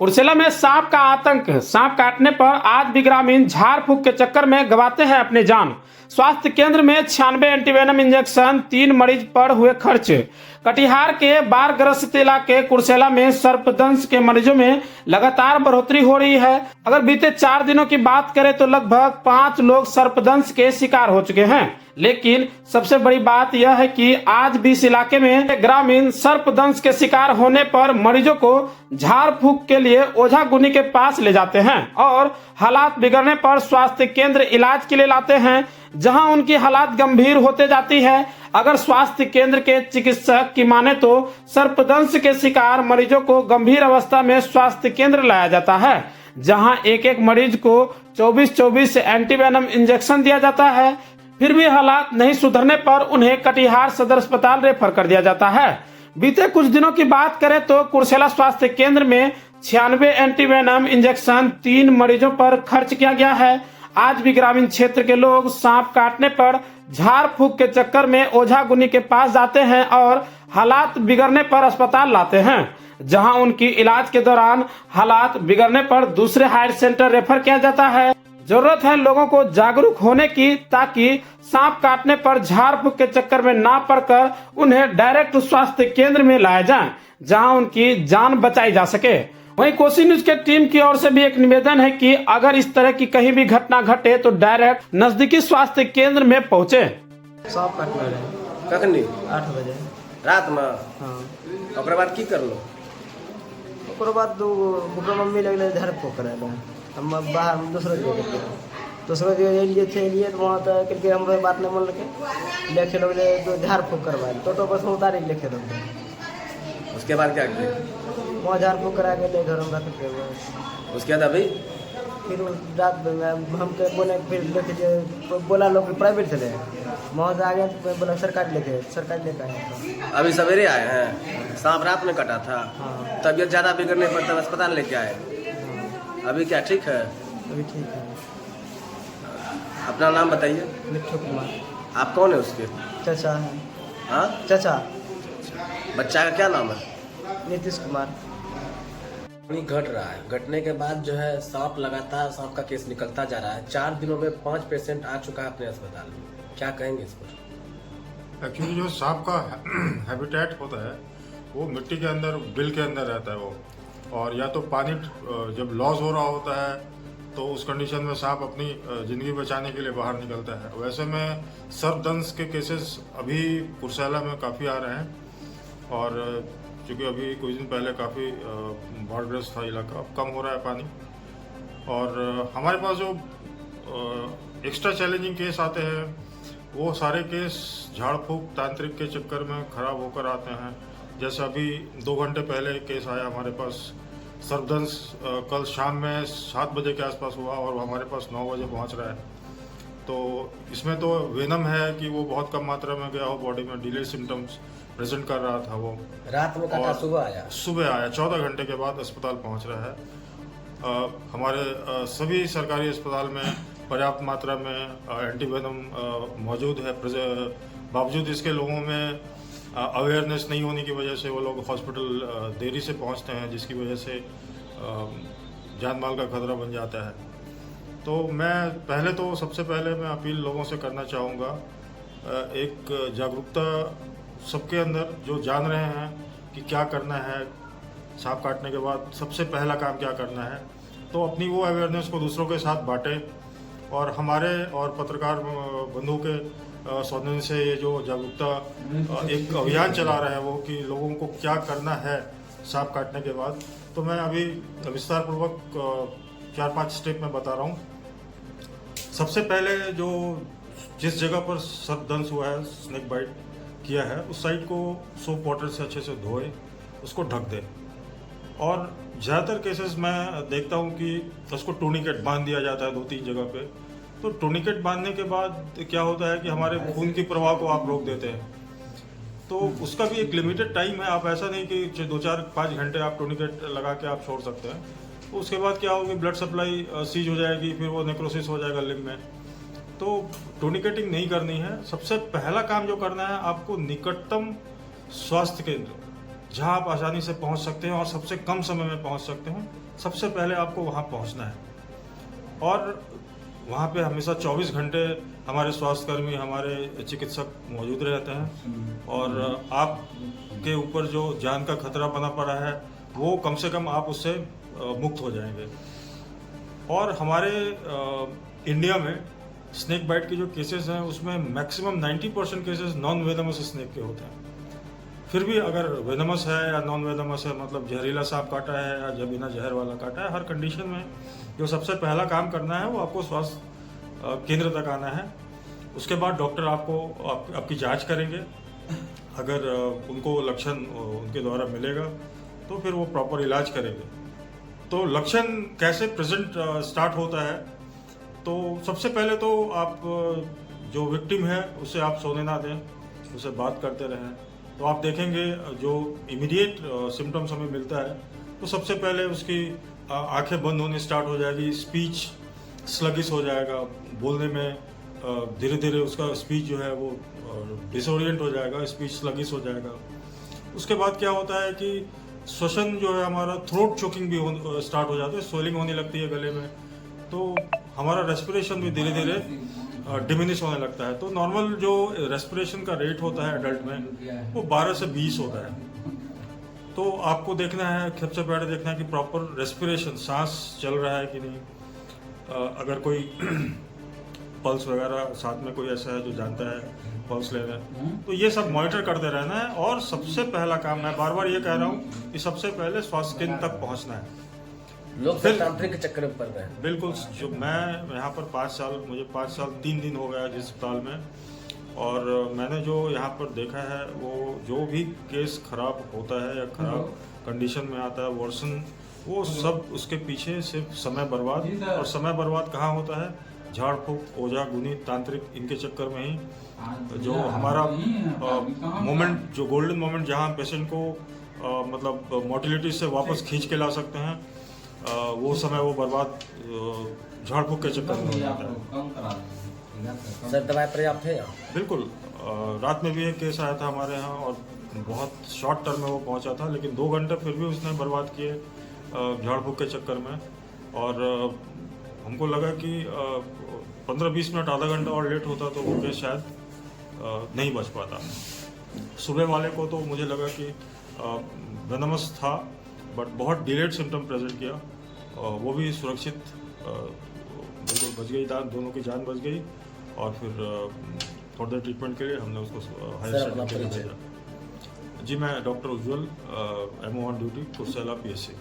कुर्सेला में सांप का आतंक। सांप काटने पर आज भी ग्रामीण झाड़ फूक के चक्कर में गंवाते हैं अपनी जान। स्वास्थ्य केंद्र में 96 एंटीवेनम इंजेक्शन, 3 मरीज पर हुए खर्च। कटिहार के बाढ़ग्रस्त इलाके कुर्सेला में सर्पदंश के मरीजों में लगातार बढ़ोतरी हो रही है। अगर बीते 4 दिनों की बात करें तो लगभग 5 लोग सर्पदंश के शिकार हो चुके हैं। लेकिन सबसे बड़ी बात यह है कि आज भी इस इलाके में ग्रामीण सर्पदंश के शिकार होने पर मरीजों को झाड़ फूक के लिए ओझा गुनी के पास ले जाते हैं और हालात बिगड़ने पर स्वास्थ्य केंद्र इलाज के लिए लाते हैं, जहां उनकी हालात गंभीर होते जाती है। अगर स्वास्थ्य केंद्र के चिकित्सक की माने तो सर्पदंश के शिकार मरीजों को गंभीर अवस्था में स्वास्थ्य केंद्र लाया जाता है, जहां एक एक मरीज को 24-24 एंटीवेनम इंजेक्शन दिया जाता है। फिर भी हालात नहीं सुधरने पर उन्हें कटिहार सदर अस्पताल रेफर कर दिया जाता है। बीते कुछ दिनों की बात करें तो कुर्सेला स्वास्थ्य केंद्र में 96 एंटीवेनम इंजेक्शन, 3 मरीजों पर खर्च किया गया है। आज भी ग्रामीण क्षेत्र के लोग सांप काटने पर झाड़ फूक के चक्कर में ओझा गुनी के पास जाते हैं और हालात बिगड़ने पर अस्पताल लाते हैं, जहां उनकी इलाज के दौरान हालात बिगड़ने पर दूसरे हायर सेंटर रेफर किया जाता है। जरूरत है लोगों को जागरूक होने की, ताकि सांप काटने पर झाड़ फूक के चक्कर में ना पड़कर उन्हें डायरेक्ट स्वास्थ्य केंद्र में लाया जाए, जहां उनकी जान बचाई जा सके। वहीं कोसी न्यूज के टीम की ओर से भी एक निवेदन है कि अगर इस तरह की कहीं भी घटना घटे तो डायरेक्ट नजदीकी स्वास्थ्य केंद्र में पहुंचे। सांप काटने रहे कखनी 8 बजे रात में। हाँ, ओकरा बाद की करलो? ओकर बाद ओकर मम्मी लगले झाड़ फूक करे हम बाहर दूसरे जगह गए। दूसरे जगह एलिए तो वहाँ तक करके हम बात नहीं मान रखे, लेके लोग तो झाड़ फूक करवाए, टोटो बस में उतारे लेके लोग। उसके बाद क्या किया? वहाँ झाड़ फूक करा के ले घर में रख के उसके बाद अभी फिर रात में हमके बोले, फिर लेके बोला लोग प्राइवेट चले, वहाँ से आगे बोला सरकारी लेके आए। अभी सवेरे आए हैं, सांप रात में कटा था। हाँ। तबीयत ज्यादा बिगड़ने पर तब अस्पताल लेके आए। अभी क्या ठीक है? अभी ठीक है। अपना नाम बताइए। मिट्ठू कुमार। आप कौन है उसके? चाचा है। हाँ, चाचा बच्चा का क्या नाम है? नीतीश कुमार। घट रहा है, घटने के बाद जो है सांप लगातार सांप का केस निकलता जा रहा है। 4 दिनों में 5 पेशेंट आ चुका है अपने अस्पताल में। क्या कहेंगे इस पर? एक्चुअली जो सांप का हैबिटेट होता है वो मिट्टी के अंदर, बिल के अंदर रहता है वो, और या तो पानी जब लॉस हो रहा होता है तो उस कंडीशन में सांप अपनी ज़िंदगी बचाने के लिए बाहर निकलता है। वैसे में सर्पदंश के केसेस अभी कुर्सेला में काफ़ी आ रहे हैं, और चूँकि अभी कुछ दिन पहले काफ़ी बाढ़ग्रस्त था इलाका, अब कम हो रहा है पानी। और हमारे पास जो एक्स्ट्रा चैलेंजिंग केस आते हैं वो सारे केस झाड़ फूक तांत्रिक के चक्कर में ख़राब होकर आते हैं। जैसे अभी 2 घंटे पहले केस आया हमारे पास सर्पदंश, कल शाम में 7 बजे के आसपास हुआ और वो हमारे पास 9 बजे पहुंच रहा है। तो इसमें तो वेनम है कि वो बहुत कम मात्रा में गया हो बॉडी में, डिले सिम्टम्स प्रेजेंट कर रहा था वो। रात में कटा, सुबह आया 14 घंटे के बाद अस्पताल पहुंच रहा है। हमारे सभी सरकारी अस्पताल में पर्याप्त मात्रा में एंटीवेनम मौजूद है। बावजूद इसके लोगों में अवेयरनेस नहीं होने की वजह से वो लोग हॉस्पिटल देरी से पहुंचते हैं, जिसकी वजह से जान माल का खतरा बन जाता है। तो मैं सबसे पहले मैं अपील लोगों से करना चाहूँगा, एक जागरूकता सबके अंदर जो जान रहे हैं कि क्या करना है, सांप काटने के बाद सबसे पहला काम क्या करना है, तो अपनी वो अवेयरनेस को दूसरों के साथ बांटें। और हमारे और पत्रकार बंधुओं के सौजन्य से ये जो जागरूकता एक अभियान चला रहा है वो, कि लोगों को क्या करना है सांप काटने के बाद, तो मैं अभी विस्तार पूर्वक 4-5 स्टेप में बता रहा हूँ। सबसे पहले जिस जगह पर सर्पदंश हुआ है, स्नेक बाइट किया है, उस साइड को सोप वाटर से अच्छे से धोए, उसको ढक दे। और ज़्यादातर केसेस मैं देखता हूँ कि उसको टूर्निकेट बांध दिया जाता है 2-3 जगह पे। तो टूर्निकेट बांधने के बाद क्या होता है कि हमारे खून की प्रवाह को आप रोक देते हैं। तो उसका भी एक लिमिटेड टाइम है, आप ऐसा नहीं कि 2-4-5 घंटे आप टूर्निकेट लगा के आप छोड़ सकते हैं। तो उसके बाद क्या होगी, ब्लड सप्लाई सीज हो जाएगी, फिर वो नेक्रोसिस हो जाएगा लिम्ब में। तो टूर्निकेटिंग नहीं करनी है। सबसे पहला काम जो करना है, आपको निकटतम स्वास्थ्य केंद्र जहां आप आसानी से पहुंच सकते हैं और सबसे कम समय में पहुंच सकते हैं, सबसे पहले आपको वहां पहुंचना है। और वहां पे हमेशा 24 घंटे हमारे स्वास्थ्यकर्मी, हमारे चिकित्सक मौजूद रहते हैं और आपके ऊपर जो जान का खतरा बना पड़ा है वो कम से कम आप उससे मुक्त हो जाएंगे। और हमारे इंडिया में स्नेक बाइट के जो केसेस हैं उसमें maximum 90% cases non venomous snake के होते हैं। फिर भी अगर वेनमस है या नॉन वेनमस है, मतलब जहरीला सांप काटा है या जब बिना जहर वाला काटा है, हर कंडीशन में जो सबसे पहला काम करना है वो आपको स्वास्थ्य केंद्र तक आना है। उसके बाद डॉक्टर आपकी जांच करेंगे। अगर उनको लक्षण उनके द्वारा मिलेगा तो फिर वो प्रॉपर इलाज करेंगे। तो लक्षण कैसे प्रेजेंट स्टार्ट होता है, तो सबसे पहले तो आप जो विक्टिम है उसे आप सोने ना दें, उसे बात करते रहें। तो आप देखेंगे जो इमीडिएट सिम्टम्स हमें मिलता है तो सबसे पहले उसकी आंखें बंद होनी स्टार्ट हो जाएगी, स्पीच स्लगिश हो जाएगा, बोलने में धीरे धीरे उसका स्पीच जो है वो डिसोरिएंट हो जाएगा, स्पीच स्लगिश हो जाएगा। उसके बाद क्या होता है कि श्वसन जो है हमारा, थ्रोट चोकिंग भी स्टार्ट हो जाता है, स्वेलिंग होने लगती है गले में, तो हमारा रेस्पिरेशन भी धीरे धीरे डिमिनिश होने लगता है। तो नॉर्मल जो रेस्पिरेशन का रेट होता है एडल्ट में वो 12 से 20 होता है। तो आपको देखना है, सबसे पहले देखना है कि प्रॉपर रेस्पिरेशन, सांस चल रहा है कि नहीं। अगर कोई पल्स वगैरह साथ में कोई ऐसा है जो जानता है पल्स ले रहे हैं, तो ये सब मॉनिटर करते रहना है। और सबसे पहला काम, मैं बार बार ये कह रहा हूँ कि सबसे पहले स्वास्थ्य केंद्र तक पहुँचना है। लोग तांत्रिक के चक्कर में पड़ रहे हैं। बिल्कुल। जो मैं यहाँ पर 5 साल, मुझे 5 साल 3 दिन हो गया जिस अस्पताल में, और मैंने जो यहाँ पर देखा है वो जो भी केस खराब होता है या खराब कंडीशन में आता है, वर्सन, वो सब उसके पीछे सिर्फ समय बर्बाद। और समय बर्बाद कहाँ होता है? झाड़ फूक, ओझा गुनी, तांत्रिक, इनके चक्कर में ही जो हमारा मोमेंट, जो गोल्डन मोमेंट जहाँ पेशेंट को मतलब मोटिलिटी से वापस खींच के ला सकते हैं, वो समय वो बर्बाद झाड़ फूक के चक्कर में हो जाता है। सर दवाई पर्याप्त है? बिल्कुल। रात में भी एक केस आया था हमारे यहाँ और बहुत शॉर्ट टर्म में वो पहुंचा था, लेकिन 2 घंटे फिर भी उसने बर्बाद किए झाड़ फूक के चक्कर में। और हमको लगा कि 15-20 मिनट, आधा घंटा और लेट होता तो वो केस शायद नहीं बच पाता। सुबह वाले को तो मुझे लगा कि वेनमस था, बट बहुत डिलेड सिम्टम प्रेजेंट किया। वो भी सुरक्षित बिल्कुल बच गई, दोनों की जान बच गई। और फिर फर्दर ट्रीटमेंट के लिए हमने उसको हायर सेंटर भेजा। जी, मैं doctor Ujjwal, MO on duty, Kursela PSC।